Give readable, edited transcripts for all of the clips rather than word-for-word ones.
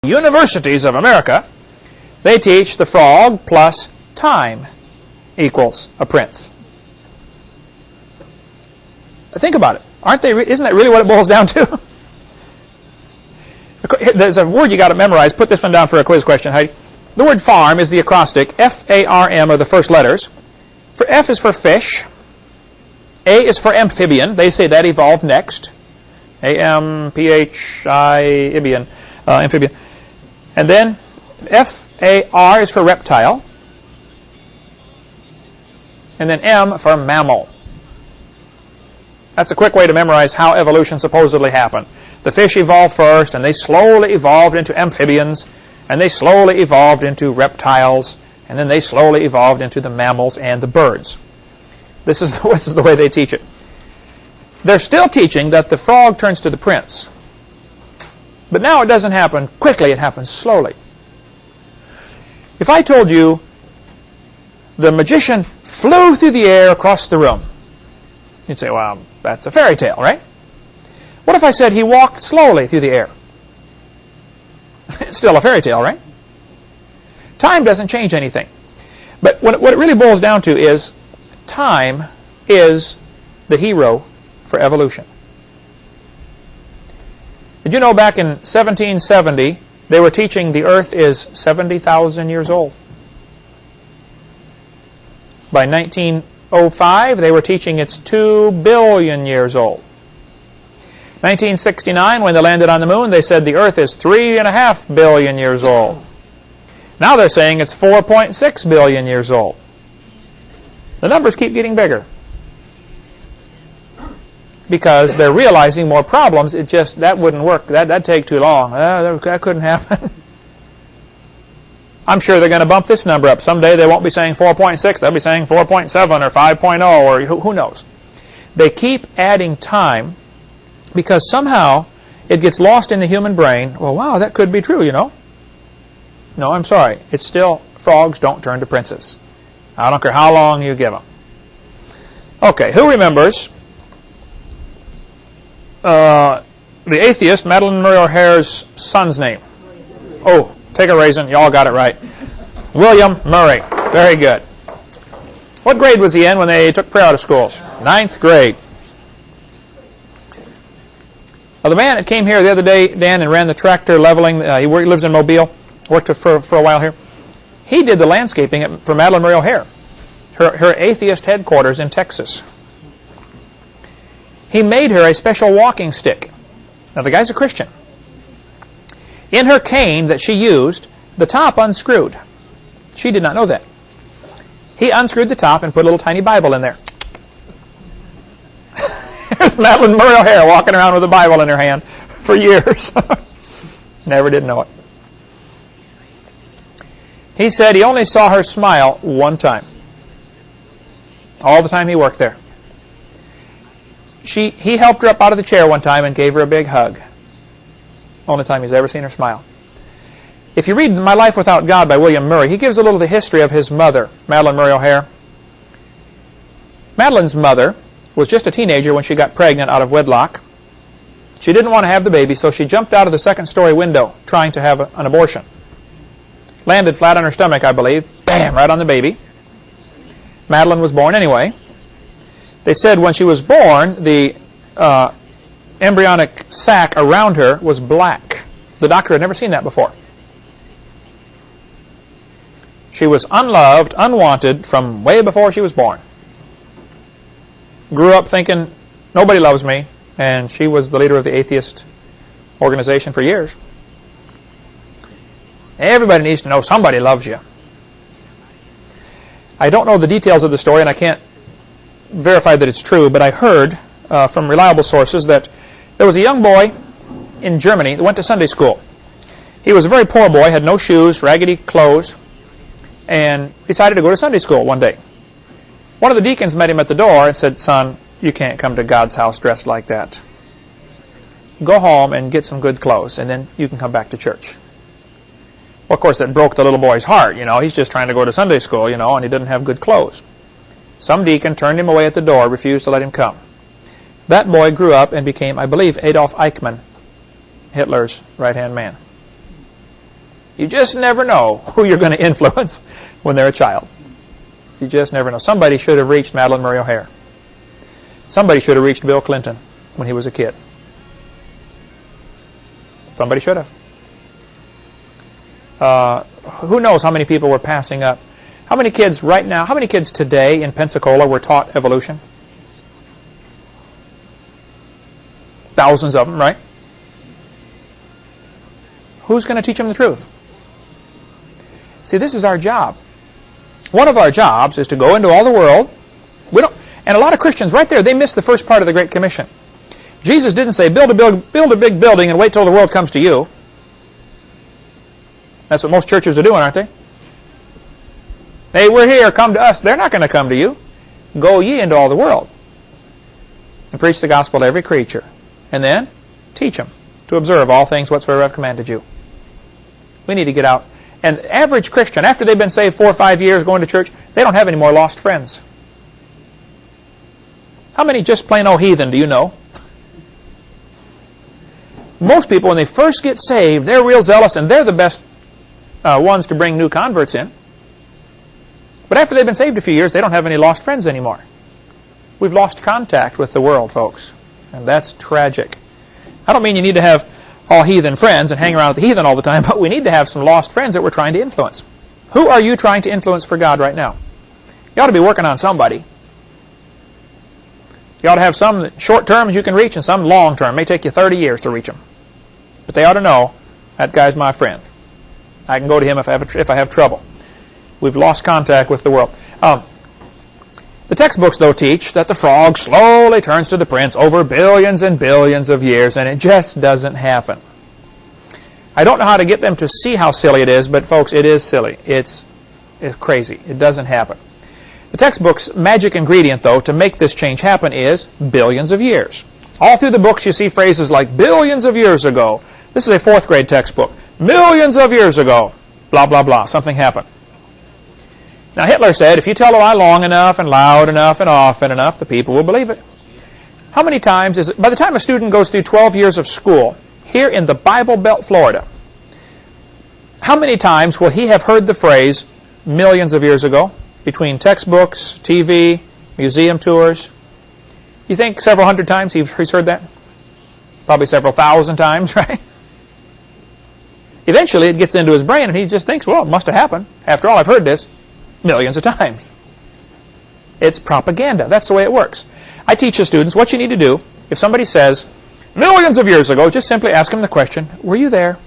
universities of America, they teach the frog plus time equals a prince. Think about it. Isn't that really what it boils down to? There's a word you got to memorize. Put this one down for a quiz question, Heidi. The word farm is the acrostic. F-A-R-M are the first letters. For F is for fish. A is for amphibian. They say that evolved next. A-M-P-H-I-ibian, amphibian. And then F-A-R is for reptile. And then M for mammal. That's a quick way to memorize how evolution supposedly happened. The fish evolved first, and they slowly evolved into amphibians, and they slowly evolved into reptiles, and then they slowly evolved into the mammals and the birds. This is the way they teach it. They're still teaching that the frog turns to the prince. But now it doesn't happen quickly, it happens slowly. If I told you the magician flew through the air across the room, you'd say, well, that's a fairy tale, right? What if I said he walked slowly through the air? It's still a fairy tale, right? Time doesn't change anything. But what it really boils down to is time is the hero for evolution. Did you know back in 1770 they were teaching the earth is 70,000 years old? By 1905 they were teaching it's 2 billion years old. 1969, when they landed on the moon, they said the earth is 3.5 billion years old. Now they're saying it's 4.6 billion years old. The numbers keep getting bigger because they're realizing more problems. That wouldn't work. That'd take too long. That couldn't happen. I'm sure they're going to bump this number up. Someday they won't be saying 4.6. They'll be saying 4.7 or 5.0 or who knows. They keep adding time because somehow it gets lost in the human brain. Well, wow, that could be true, you know. No, I'm sorry. It's still frogs don't turn to princes. I don't care how long you give them. Okay, who remembers the atheist Madeleine Murray O'Hair's son's name? Oh, take a raisin. You all got it right. William Murray. Very good. What grade was he in when they took prayer out of schools? 9th grade. The man that came here the other day, Dan, and ran the tractor leveling, he lives in Mobile, worked for a while here. He did the landscaping for Madeleine Murray O'Hair, her atheist headquarters in Texas. He made her a special walking stick. Now, the guy's a Christian. In her cane that she used, the top unscrewed. She did not know that. He unscrewed the top and put a little tiny Bible in there. Here's Madeleine Murray O'Hair walking around with a Bible in her hand for years. Never did know it. He said he only saw her smile one time. All the time he worked there. He helped her up out of the chair one time and gave her a big hug. Only time he's ever seen her smile. If you read My Life Without God by William Murray, he gives a little of the history of his mother, Madeleine Murray O'Hair. Madeleine's mother was just a teenager when she got pregnant out of wedlock. She didn't want to have the baby, so she jumped out of the second-story window trying to have an abortion. Landed flat on her stomach, I believe. Bam! Right on the baby. Madeleine was born anyway. They said when she was born, the embryonic sac around her was black. The doctor had never seen that before. She was unloved, unwanted from way before she was born. Grew up thinking, nobody loves me, and she was the leader of the atheist organization for years. Everybody needs to know somebody loves you. I don't know the details of the story, and I can't verify that it's true, but I heard from reliable sources that there was a young boy in Germany that went to Sunday school. He was a very poor boy, had no shoes, raggedy clothes, and decided to go to Sunday school one day. One of the deacons met him at the door and said, "Son, you can't come to God's house dressed like that. Go home and get some good clothes, and then you can come back to church." Well, of course, it broke the little boy's heart. You know, he's just trying to go to Sunday school, you know, and he didn't have good clothes. Some deacon turned him away at the door, refused to let him come. That boy grew up and became, I believe, Adolf Eichmann, Hitler's right-hand man. You just never know who you're going to influence when they're a child. You just never know. Somebody should have reached Madalyn Murray O'Hair. Somebody should have reached Bill Clinton when he was a kid. Somebody should have. Who knows how many people were passing up? How many kids right now, how many kids today in Pensacola were taught evolution? Thousands of them, right? Who's going to teach them the truth? See, this is our job. One of our jobs is to go into all the world. And a lot of Christians right there, they miss the first part of the Great Commission. Jesus didn't say, build a big building and wait till the world comes to you. That's what most churches are doing, aren't they? Hey, we're here, come to us. They're not going to come to you. Go ye into all the world and preach the gospel to every creature. And then teach them to observe all things whatsoever I've commanded you. We need to get out. And average Christian, after they've been saved 4 or 5 years going to church, they don't have any more lost friends. How many just plain old heathen do you know? Most people, when they first get saved, they're real zealous, and they're the best ones to bring new converts in. But after they've been saved a few years, they don't have any lost friends anymore. We've lost contact with the world, folks. And that's tragic. I don't mean you need to have all heathen friends and hang around with the heathen all the time, but we need to have some lost friends that we're trying to influence. Who are you trying to influence for God right now? You ought to be working on somebody. You ought to have some short terms you can reach and some long term. It may take you 30 years to reach them. But they ought to know, that guy's my friend. I can go to him if I have trouble. We've lost contact with the world. The textbooks, though, teach that the frog slowly turns to the prince over billions and billions of years, and it just doesn't happen. I don't know how to get them to see how silly it is, but, folks, it is silly. It's crazy. It doesn't happen. The textbook's magic ingredient, though, to make this change happen is billions of years. All through the books you see phrases like billions of years ago. This is a 4th grade textbook. Millions of years ago. Blah, blah, blah. Something happened. Now, Hitler said, if you tell a lie long enough and loud enough and often enough, the people will believe it. How many times is it, by the time a student goes through 12 years of school, here in the Bible Belt, Florida, how many times will he have heard the phrase, millions of years ago, between textbooks, TV, museum tours? You think several hundred times he's heard that? Probably several thousand times, right? Eventually it gets into his brain and he just thinks, well, it must have happened. After all, I've heard this millions of times. It's propaganda. That's the way it works. I teach the students what you need to do. If somebody says, millions of years ago, just simply ask them the question, were you there?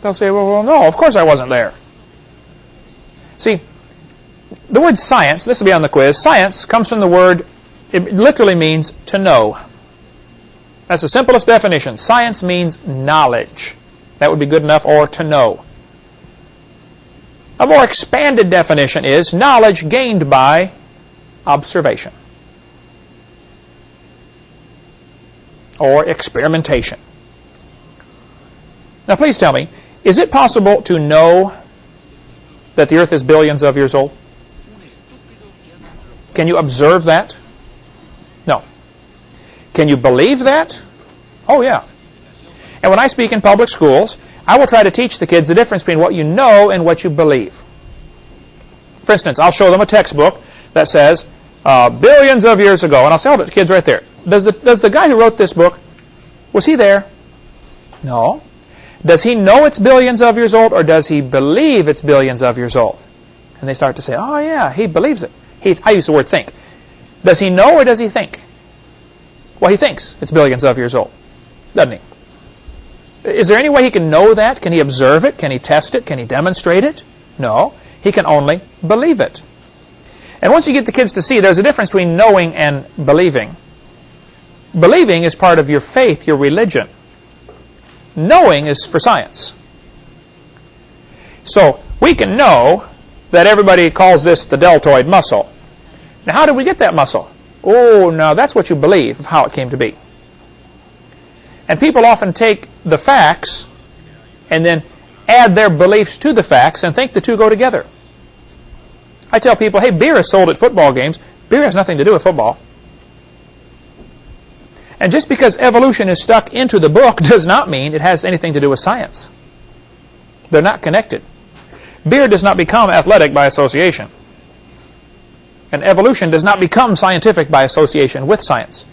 They'll say, well, no, of course I wasn't there. See, the word science, this will be on the quiz, science comes from the word, it literally means to know. That's the simplest definition. Science means knowledge. That would be good enough, or to know. A more expanded definition is knowledge gained by observation or experimentation. Now please tell me, is it possible to know that the earth is billions of years old? Can you observe that? No. Can you believe that? Oh yeah. And when I speak in public schools, I will try to teach the kids the difference between what you know and what you believe. For instance, I'll show them a textbook that says billions of years ago, and I'll say, hold it, kids, right there. Does the guy who wrote this book, was he there? No. Does he know it's billions of years old, or does he believe it's billions of years old? And they start to say, oh yeah, he believes it. I use the word think. Does he know or does he think? Well, he thinks it's billions of years old, doesn't he? Is there any way he can know that? Can he observe it? Can he test it? Can he demonstrate it? No. He can only believe it. And once you get the kids to see there's a difference between knowing and believing. Believing is part of your faith, your religion. Knowing is for science. So we can know that everybody calls this the deltoid muscle. Now how did we get that muscle? Oh, now that's what you believe of how it came to be. And people often take the facts and then add their beliefs to the facts and think the two go together. I tell people, hey, beer is sold at football games. Beer has nothing to do with football. And just because evolution is stuck into the book does not mean it has anything to do with science. They're not connected. Beer does not become athletic by association. And evolution does not become scientific by association with science.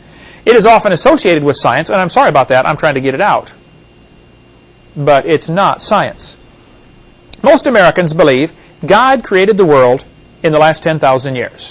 It is often associated with science, and I'm sorry about that. I'm trying to get it out. But it's not science. Most Americans believe God created the world in the last 10,000 years.